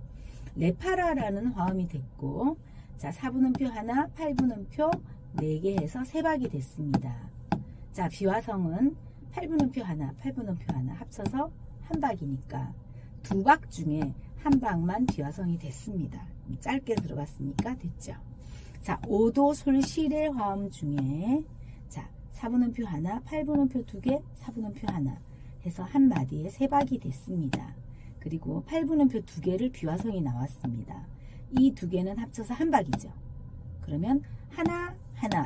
레파라라는 화음이 됐고 자 4분음표 하나 8분음표 4개 해서 3박이 됐습니다. 자 비화성은 8분음표 하나 8분음표 하나 합쳐서 한 박이니까 2박 중에 한 박만 비화성이 됐습니다. 짧게 들어갔으니까 됐죠. 자 5도 솔시레 화음 중에 자 4분음표 하나 8분음표 2개 4분음표 하나 해서 한 마디에 3박이 됐습니다. 그리고 8분음표 2개를 비화성이 나왔습니다. 이 2개는 합쳐서 한 박이죠. 그러면 하나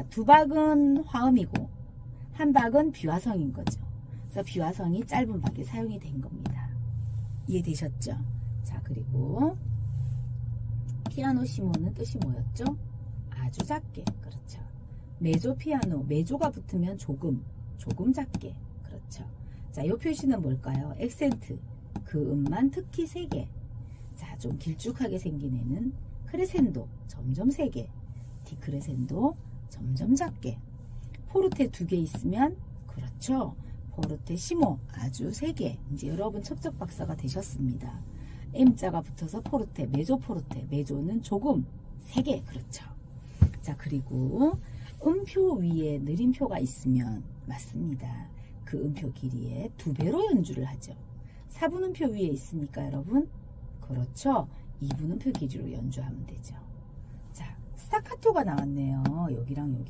2박은 화음이고 한 박은 비화성인 거죠. 그래서 비화성이 짧은 박에 사용이 된 겁니다. 이해되셨죠? 자 그리고 피아노시모는 뜻이 뭐였죠? 아주 작게. 그렇죠. 메조 피아노 메조가 붙으면 조금 작게. 그렇죠. 자, 이 표시는 뭘까요? 액센트. 그 음만 특히 세게. 자, 좀 길쭉하게 생긴 애는 크레센도. 점점 세게. 디크레센도. 점점 작게. 포르테 2개 있으면 그렇죠. 포르테 시모. 아주 세게. 이제 여러분 첩첩 박사가 되셨습니다. M자가 붙어서 포르테. 메조 포르테. 메조는 조금 세게. 그렇죠. 자, 그리고 음표 위에 느림표가 있으면 맞습니다. 그 음표 길이의 2배로 연주를 하죠. 4분음표 위에 있으니까 여러분 그렇죠. 2분음표 길이로 연주하면 되죠. 자 스타카토가 나왔네요. 여기랑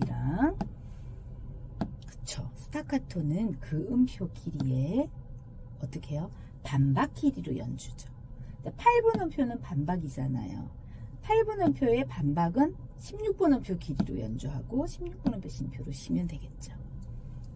그쵸. 스타카토는 그 음표 길이에 어떻게 해요? 반박 길이로 연주죠. 8분음표는 반박이잖아요. 8분음표의 반박은 16분음표 길이로 연주하고 16분음표 심표로 쉬면 되겠죠.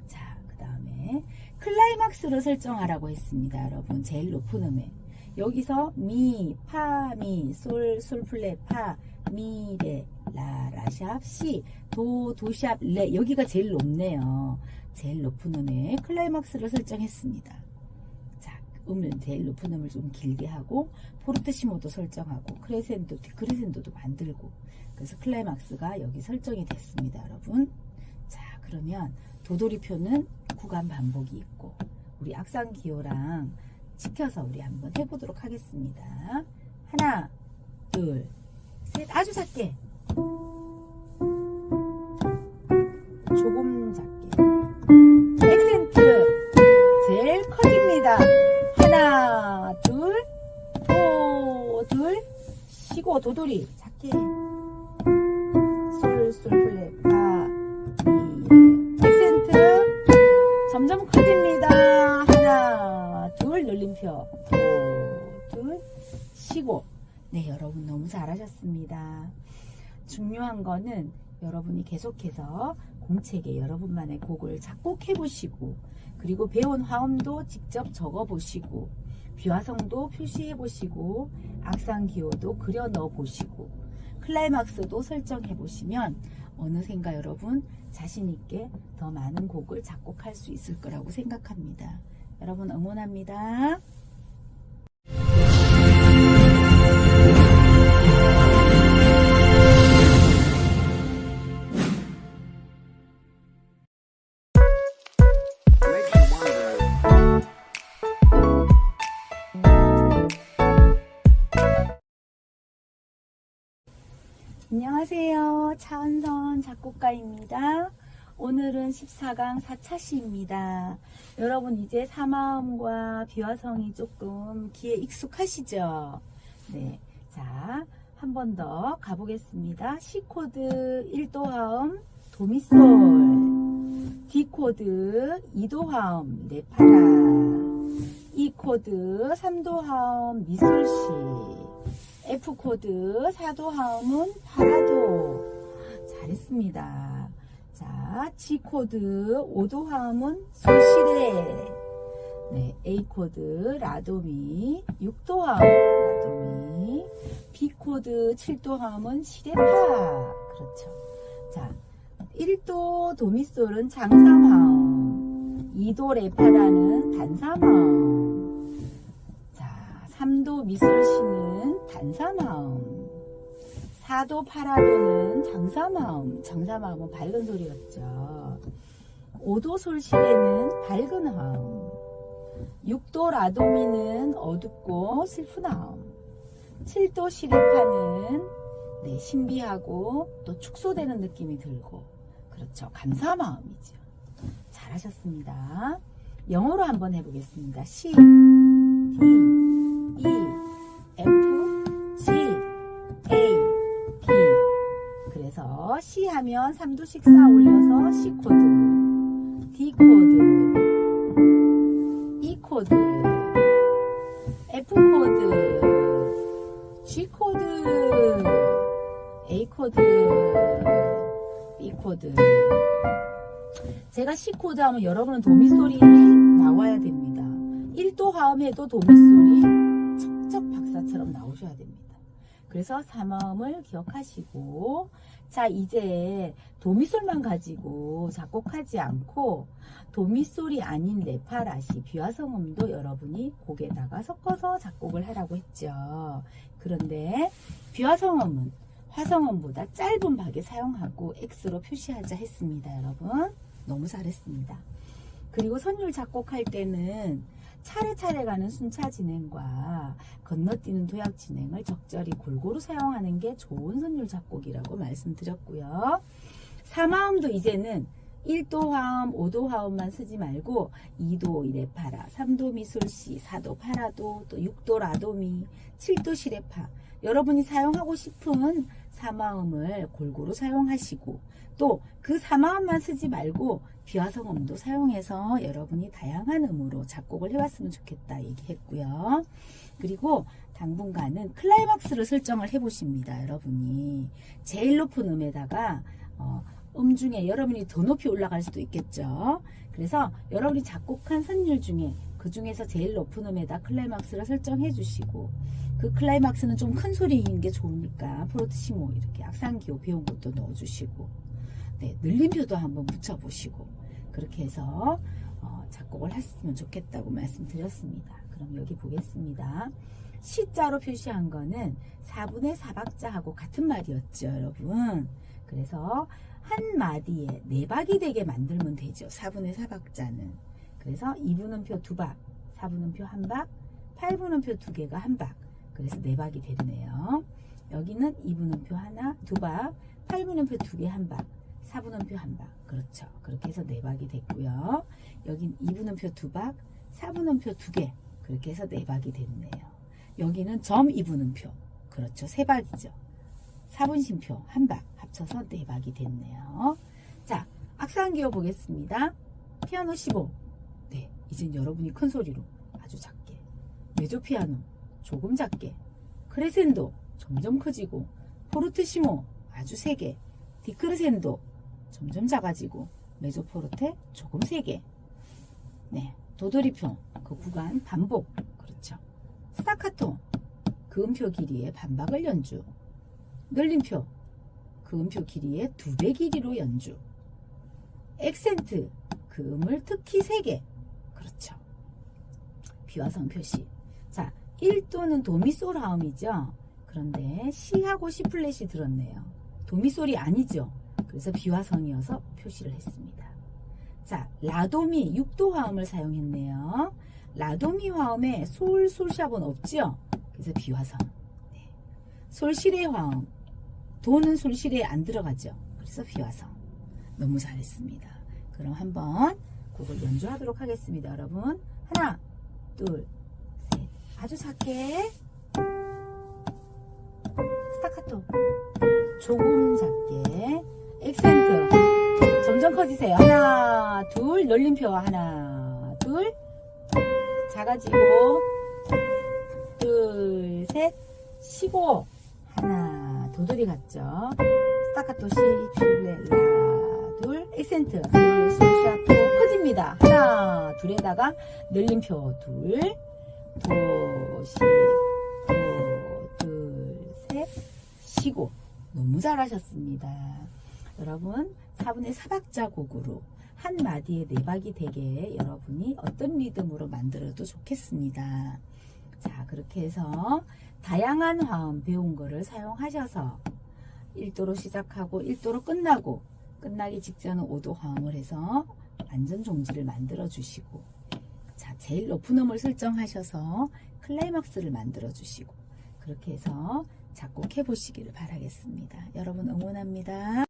자, 그 다음에 클라이막스를 설정하라고 했습니다. 여러분 제일 높은 음에 여기서 미, 파, 미, 솔, 솔 플랫, 파, 미, 레, 라, 라샵, 시, 도, 도샵, 레 여기가 제일 높네요. 제일 높은 음에 클라이막스를 설정했습니다. 자, 음은 제일 높은 음을 좀 길게 하고 포르테시모도 설정하고 크레센도, 디크레센도도 만들고 그래서 클라이막스가 여기 설정이 됐습니다. 여러분 자 그러면 도돌이표는 구간 반복이 있고 우리 악상기호랑 지켜서 우리 한번 해보도록 하겠습니다. 하나 둘 셋 아주 작게 조금 작게 액센트 제일 커집니다. 하나 둘 도 둘 쉬고 도돌이 작게 솔 플랫 파 미 액센트 점점 커집니다. 하나 둘 눌림표 둘 쉬고 네 여러분 너무 잘하셨습니다. 중요한 거는 여러분이 계속해서 공책에 여러분만의 곡을 작곡해 보시고 그리고 배운 화음도 직접 적어 보시고 비화성도 표시해 보시고 악상기호도 그려 넣어 보시고 클라이막스도 설정해 보시면 어느샌가 여러분 자신있게 더 많은 곡을 작곡할 수 있을 거라고 생각합니다. 여러분 응원합니다. 안녕하세요. 차은선 작곡가입니다. 오늘은 14강 4차 시입니다. 여러분 이제 사마음과 비화성이 조금 귀에 익숙하시죠? 네. 자, 한 번 더 가보겠습니다. C 코드 1도 화음 도미솔, D 코드 2도 화음 네파라, E 코드 3도 화음 미술시, F 코드 4도 화음은 파라도. 잘했습니다. 자, G 코드 5도 화음은 솔시레. 네, A 코드 라도미 6도 화음 라도미. B 코드 7도 화음은 시레파. 그렇죠. 자, 1도 도미솔은 장삼화음, 2도 레파라는 단삼화음. 자, 3도 미술시는 단삼화음, 4도 파라도는 장삼화음. 장삼화음은 밝은 소리였죠. 5도 솔시레는 밝은 화음, 6도 라도미는 어둡고 슬픈 화음, 7도 시레파는 네, 신비하고 또 축소되는 느낌이 들고, 그렇죠. 감사마음이죠. 잘하셨습니다. 영어로 한번 해보겠습니다. C, D, E, F, G, A, B. 그래서 C 하면 3도씩 쌓아 올려서 C 코드, D 코드, E 코드, F 코드, G 코드, A 코드, B 코드. 제가 C 코드 하면 여러분은 도미솔이 나와야 됩니다. 1도 화음에도 도미솔이 척척 박사처럼 나오셔야 됩니다. 그래서 사마음을 기억하시고, 자, 이제 도미솔만 가지고 작곡하지 않고 도미솔이 아닌 레파라시, 비화성음도 여러분이 곡에다가 섞어서 작곡을 하라고 했죠. 그런데 비화성음은 화성음보다 짧은 박에 사용하고 X로 표시하자 했습니다. 여러분 너무 잘했습니다. 그리고 선율 작곡할 때는 차례차례 가는 순차 진행과 건너뛰는 도약 진행을 적절히 골고루 사용하는 게 좋은 선율 작곡이라고 말씀드렸고요. 사마음도 이제는 1도 화음, 5도 화음만 쓰지 말고 2도 레파라, 3도 미술시, 4도 파라도, 또 6도 라도미, 7도 시레파, 여러분이 사용하고 싶은 사마음을 골고루 사용하시고, 또 그 사마음만 쓰지 말고 비화성음도 사용해서 여러분이 다양한 음으로 작곡을 해왔으면 좋겠다 얘기했고요. 그리고 당분간은 클라이막스를 설정을 해보십니다. 여러분이 제일 높은 음에다가 음 중에 여러분이 더 높이 올라갈 수도 있겠죠. 그래서 여러분이 작곡한 선율 중에 그 중에서 제일 높은 음에다 클라이막스를 설정해 주시고, 그 클라이막스는 좀 큰 소리인 게 좋으니까 프로티시모 이렇게 악상기호 배운 것도 넣어주시고, 네, 늘림표도 한번 붙여보시고, 그렇게 해서 작곡을 했으면 좋겠다고 말씀드렸습니다. 그럼 여기 보겠습니다. C자로 표시한 거는 4분의 4박자하고 같은 말이었죠, 여러분. 그래서 한 마디에 4박이 되게 만들면 되죠, 4분의 4박자는. 그래서 2분음표 2박, 4분음표 1박, 8분음표 2개가 1박. 그래서 4박이 되네요. 여기는 2분음표 하나, 2박, 8분음표 2개 1박, 4분음표 1박. 그렇죠. 그렇게 해서 4박이 됐고요. 여긴 2분음표 2박, 4분음표 2개. 그렇게 해서 4박이 됐네요. 여기는 점 2분음표. 그렇죠. 3박이죠. 4분심표 1박 합쳐서 4박이 됐네요. 자, 악상기호 보겠습니다. 피아노 15. 네, 이젠 여러분이 큰 소리로 아주 작게. 메조피아노 조금 작게. 크레센도 점점 커지고. 포르테시모 아주 세게. 디크레센도 점점 작아지고. 메조포르테 조금 세게. 네, 도돌이표 그 구간 반복. 그렇죠. 스타카토 그 음표 길이의 반박을 연주. 늘림표 그 음표 길이의 2배 길이로 연주. 액센트 그 음을 특히 세게. 그렇죠. 비화성 표시. 자, 1도는 도미솔 화음이죠. 그런데 C하고 C 플랫이 들었네요. 도미솔이 아니죠. 그래서 비화성이어서 표시를 했습니다. 자, 라도미 6도 화음을 사용했네요. 라도미 화음에 솔, 솔샵은 없죠. 그래서 비화성. 네. 솔시레 화음 도는 솔실에 안 들어가죠. 그래서 비화성. 너무 잘했습니다. 그럼 한번 그걸 연주하도록 하겠습니다. 여러분 하나 둘 셋. 아주 작게 스타카토, 조금 작게 액센트 점점 커지세요. 하나 둘, 놀림표 하나 둘, 작아지고 둘 셋, 쉬고 하나, 도돌이 같죠. 스타카토 시, 줄레, 라, 둘, 액센트 둘, 솔샤토 커집니다. 하나 둘에다가 늘림표 둘, 도, 시, 도, 둘, 셋, 쉬고. 너무 잘하셨습니다. 여러분 4분의 4박자 곡으로 한 마디에 4박이 되게 여러분이 어떤 리듬으로 만들어도 좋겠습니다. 자, 그렇게 해서 다양한 화음 배운 거를 사용하셔서 1도로 시작하고 1도로 끝나고 끝나기 직전은 5도 화음을 해서 완전 종지를 만들어 주시고, 자, 제일 높은 음을 설정하셔서 클라이막스를 만들어 주시고, 그렇게 해서 작곡해 보시기를 바라겠습니다. 여러분 응원합니다.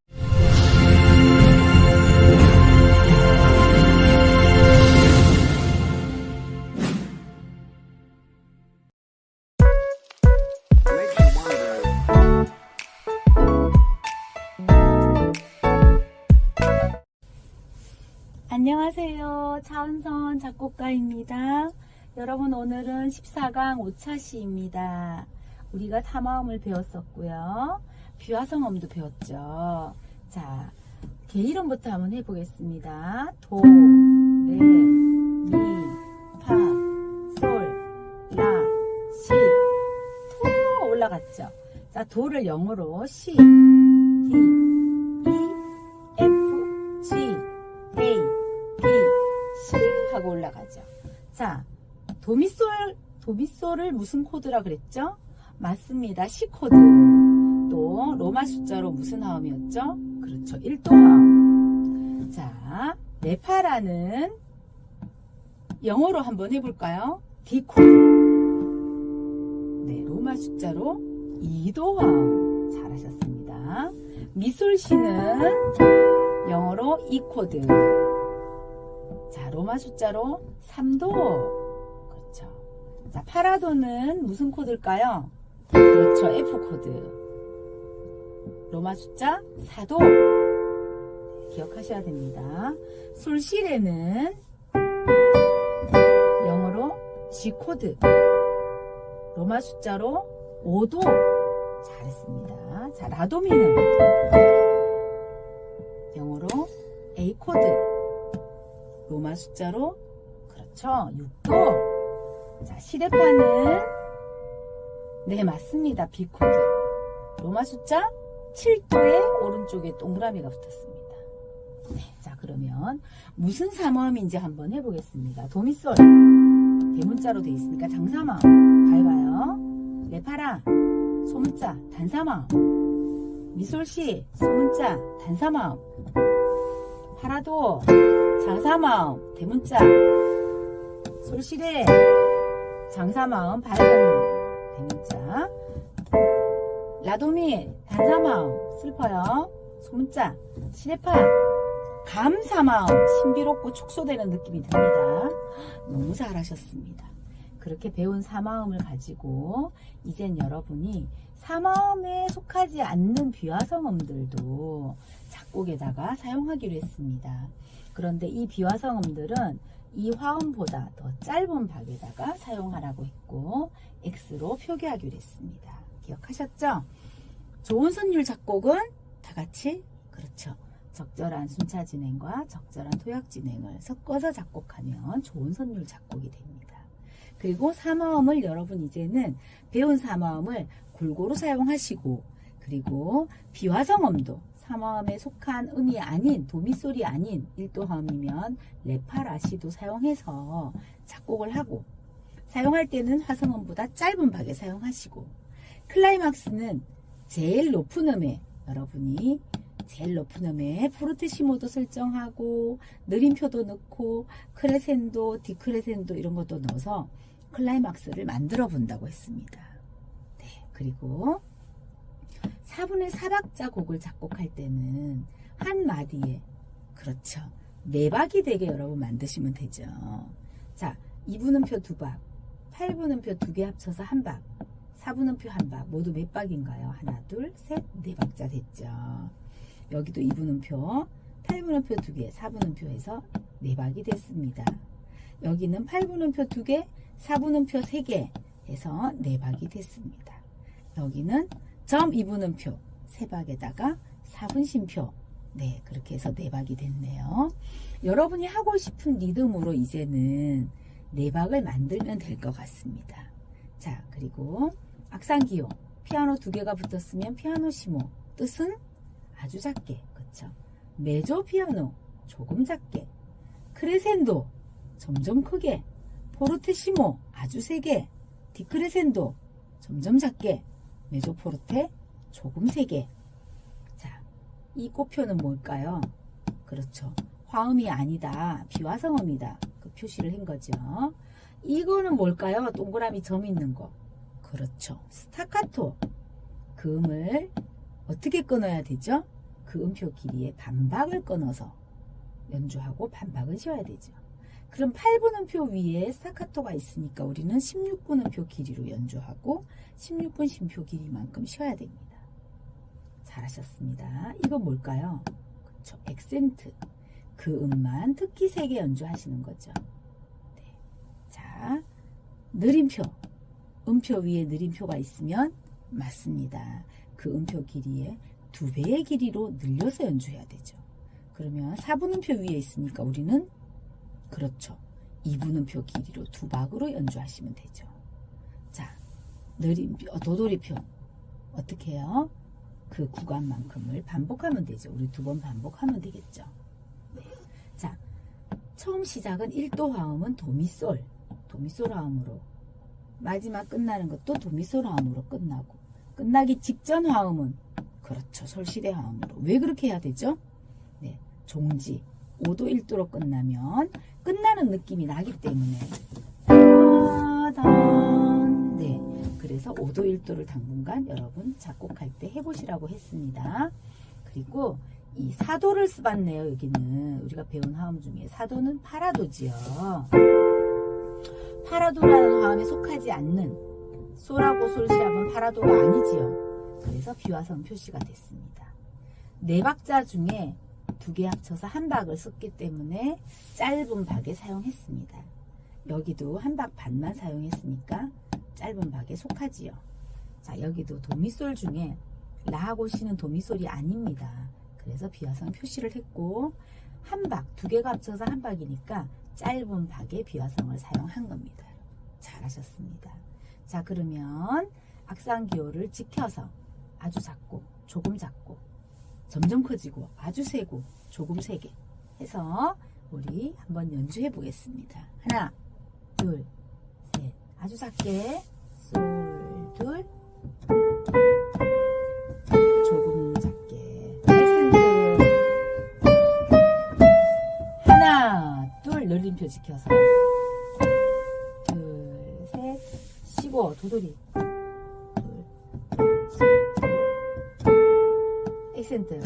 안녕하세요. 차은선 작곡가입니다. 여러분 오늘은 14강 5차 시입니다. 우리가 사마음을 배웠었고요. 비화성음도 배웠죠. 자, 개 이름부터 한번 해보겠습니다. 도, 레, 미, 파, 솔, 라, 시, 토 올라갔죠. 자, 도를 0으로 시, D, E, F, G, A, B, C 하고 올라가죠. 자, 도미솔을 무슨 코드라 그랬죠? 맞습니다. C 코드. 또 로마 숫자로 무슨 화음이었죠? 그렇죠. 1도 화음. 자, 레파라는 영어로 한번 해볼까요? D 코드. 네, 로마 숫자로 2도 화음. 잘하셨습니다. 미솔시는 영어로 E 코드. 자, 로마 숫자로 3도. 그렇죠. 자, 파라도는 무슨 코드일까요? 그렇죠. F 코드. 로마 숫자 4도. 기억하셔야 됩니다. 솔시레는 영어로 G 코드. 로마 숫자로 5도. 잘했습니다. 자, 라도미는 영어로 A 코드. 로마 숫자로 그렇죠. 6도. 자, 시레파는 네, 맞습니다. B 코드. 로마 숫자 7도에 오른쪽에 동그라미가 붙었습니다. 네, 자, 그러면 무슨 삼음인지 한번 해보겠습니다. 도미솔 대문자로 되어 있으니까 장삼음 밟아요. 레파라 소문자 단삼음, 미솔시 소문자 단삼음, 파라도 장삼음 대문자, 솔시레 장삼음 밝은 대문자, 라도미 단삼음 슬퍼요 소문자, 시레파 감삼음 신비롭고 축소되는 느낌이 듭니다. 너무 잘하셨습니다. 그렇게 배운 사마음을 가지고 이젠 여러분이 사마음에 속하지 않는 비화성음들도 작곡에다가 사용하기로 했습니다. 그런데 이 비화성음들은 이 화음보다 더 짧은 박에다가 사용하라고 했고 X로 표기하기로 했습니다. 기억하셨죠? 좋은 선율 작곡은 다 같이 그렇죠. 적절한 순차 진행과 적절한 토약 진행을 섞어서 작곡하면 좋은 선율 작곡이 됩니다. 그리고 사마음을 여러분 이제는 배운 사마음을 골고루 사용하시고, 그리고 비화성음도 사마음에 속한 음이 아닌 도미솔이 아닌 1도 화음이면 레파라시도 사용해서 작곡을 하고, 사용할 때는 화성음보다 짧은 박에 사용하시고, 클라이막스는 제일 높은 음에 여러분이 제일 높은 음에 포르테시모도 설정하고 느림표도 넣고 크레센도, 디크레센도 이런 것도 넣어서 클라이막스를 만들어 본다고 했습니다. 네, 그리고 4분의 4박자 곡을 작곡할 때는 한 마디에 그렇죠. 4박이 되게 여러분 만드시면 되죠. 자, 2분음표 2박, 8분음표 2개 합쳐서 1박, 4분음표 1박 모두 몇 박인가요? 하나, 둘, 셋, 4박자 됐죠. 여기도 2분음표, 8분음표 2개, 4분음표 해서 4박이 됐습니다. 여기는 8분음표 2개, 4분음표 3개 해서 4박이 됐습니다. 여기는 점 2분음표 3박에다가 4분심표, 네, 그렇게 해서 4박이 됐네요. 여러분이 하고 싶은 리듬으로 이제는 4박을 만들면 될 것 같습니다. 자, 그리고 악상기호, 피아노 2개가 붙었으면 피아노시모, 뜻은 아주 작게, 그쵸? 메조 피아노, 조금 작게, 크레센도, 점점 크게, 포르테시모, 아주 세게, 디크레센도, 점점 작게, 메조 포르테, 조금 세게. 자, 이 꽃표는 뭘까요? 그렇죠. 화음이 아니다. 비화성음이다. 그 표시를 한 거죠. 이거는 뭘까요? 동그라미 점 있는 거. 그렇죠. 스타카토. 그 음을 어떻게 끊어야 되죠? 그 음표 길이에 반박을 끊어서 연주하고 반박을 씌워야 되죠. 그럼 8분음표 위에 스타카토가 있으니까 우리는 16분음표 길이로 연주하고 16분 심표 길이만큼 쉬어야 됩니다. 잘하셨습니다. 이건 뭘까요? 그렇죠. 액센트. 그 음만 특히 세게 연주하시는 거죠. 네. 자, 느림표. 음표 위에 느림표가 있으면 맞습니다. 그 음표 길이에 2배의 길이로 늘려서 연주해야 되죠. 그러면 4분음표 위에 있으니까 우리는 그렇죠. 2분음표 길이로 2박으로 연주하시면 되죠. 자, 느림표, 도돌이표 어떻게 해요? 그 구간만큼을 반복하면 되죠. 우리 2번 반복하면 되겠죠. 네. 자, 처음 시작은 1도 화음은 도미솔, 도미솔 화음으로, 마지막 끝나는 것도 도미솔 화음으로 끝나고, 끝나기 직전 화음은 그렇죠. 솔시대 화음으로. 왜 그렇게 해야 되죠? 네, 종지 5도 1도로 끝나면 끝나는 느낌이 나기 때문에 네, 그래서 5도 1도를 당분간 여러분 작곡할 때 해보시라고 했습니다. 그리고 이 사도를 써봤네요. 여기는 우리가 배운 화음 중에 사도는 파라도지요. 파라도라는 화음에 속하지 않는 솔하고 솔시합은 파라도가 아니지요. 그래서 비화성 표시가 됐습니다. 4박자 중에 2개 합쳐서 1박을 썼기 때문에 짧은 박에 사용했습니다. 여기도 1박 반만 사용했으니까 짧은 박에 속하지요. 자, 여기도 도미솔 중에 라하고 시는 도미솔이 아닙니다. 그래서 비화성 표시를 했고 1박, 2개가 합쳐서 1박이니까 짧은 박에 비화성을 사용한 겁니다. 잘하셨습니다. 자, 그러면 악상기호를 지켜서 아주 작고 조금 작고 점점 커지고 아주 세고 조금 세게 해서 우리 한번 연주해 보겠습니다. 하나, 둘, 셋. 아주 작게 솔, 둘, 조금 작게 액센트 하나, 둘, 늘림표 지켜서 둘, 셋, 쉬고 도돌이 액센트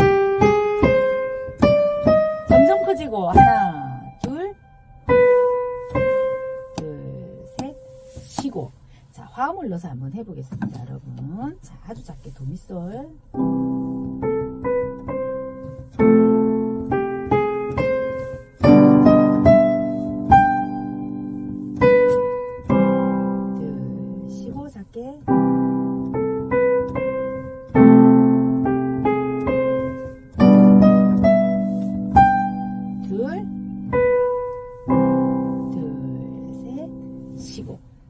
점점 커지고 하나, 둘, 셋, 쉬고. 자, 화음을 넣어서 한번 해보겠습니다, 여러분. 자, 아주 작게 도미솔. 둘, 쉬고 작게.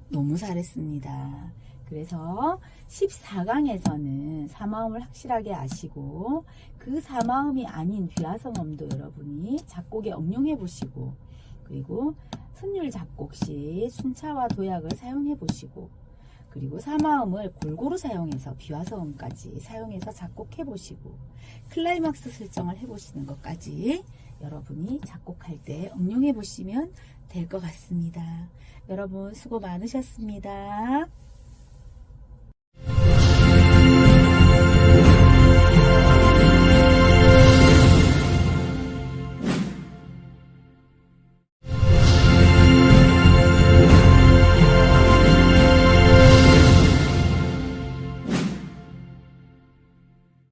너무 잘했습니다. 그래서 14강에서는 사마음을 확실하게 아시고 그 사마음이 아닌 비화성음도 여러분이 작곡에 응용해 보시고 그리고 선율 작곡 시 순차와 도약을 사용해 보시고 그리고 사마음을 골고루 사용해서 비화성음까지 사용해서 작곡해 보시고 클라이막스 설정을 해 보시는 것까지 여러분이 작곡할 때 응용해 보시면 될 것 같습니다. 여러분 수고 많으셨습니다.